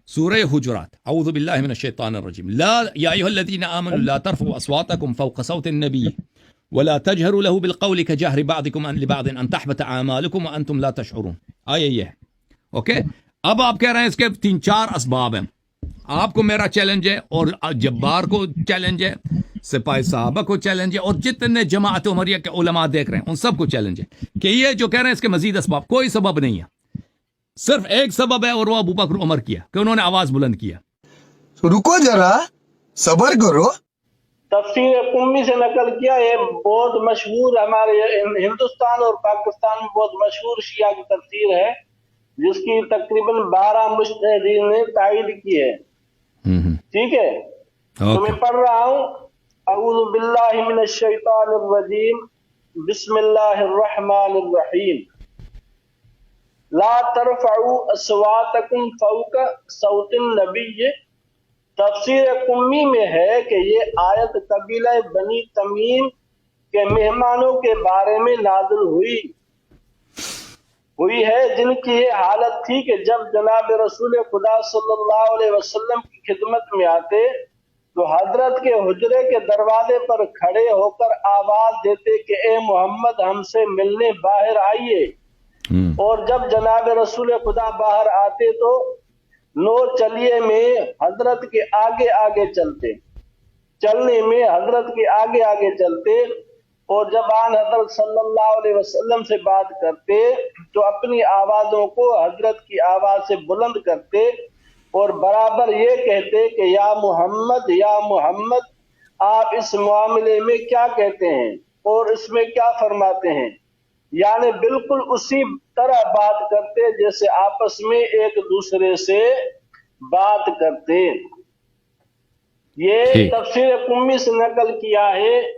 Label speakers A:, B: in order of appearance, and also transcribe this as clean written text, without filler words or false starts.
A: سورہ حجرات، اعوذ باللہ من الشیطان الرجیم، لا یا ایھا الذین آمنوا لا ترفعوا اصواتکم فوق صوت النبی ولا تجهروا له بالقول كجهر بعضكم لبعض ان تحبط اعمالكم وانتم لا تشعرون. آیہ یہ ہے، اوکے. اب آپ کہہ رہے ہیں اس کے 3-4 اسباب ہیں. آپ کو میرا چیلنج ہے، اور جبار کو چیلنج ہے، سپاہی صحابہ کو چیلنج ہے، اور جتنے جماعت عمریہ کے علماء دیکھ رہے ہیں ان سب کو چیلنج ہے کہ یہ جو کہہ رہے ہیں اس کے مزید اسباب، کوئی سبب نہیں ہے. صرف ایک سبب ہے، اور وہ ابو بکر عمر کیا کہ انہوں نے آواز بلند کیا.
B: رکو ذرا، صبر کرو.
C: تفسیر قمی سے نقل کیا. یہ بہت مشہور ہمارے ہندوستان اور پاکستان میں بہت مشہور شیعہ کی تفسیر ہے، جس کی تقریباً 12 مجتہدین نے تائید کی ہے. ٹھیک ہے، تو میں پڑھ رہا ہوں. اعوذ باللہ من الشیطان الرجیم، بسم اللہ الرحمن الرحیم. لا ترفعوا اصواتکم فوق صوت النبی. تفسیر قمی میں ہے کہ یہ آیت قبیلہ بنی تمیم کے مہمانوں کے بارے میں نازل ہوئی ہے، جن کی یہ حالت تھی کہ جب جناب رسول خدا صلی اللہ علیہ وسلم کی خدمت میں آتے تو حضرت کے حجرے کے دروازے پر کھڑے ہو کر آواز دیتے کہ اے محمد ہم سے ملنے باہر آئیے. اور جب جناب رسول خدا باہر آتے تو نو چلیے میں حضرت کے آگے آگے چلتے، چلنے میں حضرت کے آگے آگے چلتے، اور جب آن حضرت صلی اللہ علیہ وسلم سے بات کرتے تو اپنی آوازوں کو حضرت کی آواز سے بلند کرتے، اور برابر یہ کہتے کہ یا محمد آپ اس معاملے میں کیا کہتے ہیں اور اس میں کیا فرماتے ہیں. یعنی بالکل اسی طرح بات کرتے جیسے آپس میں ایک دوسرے سے بات کرتے. یہ تفسیر قمی سے نقل کیا ہے.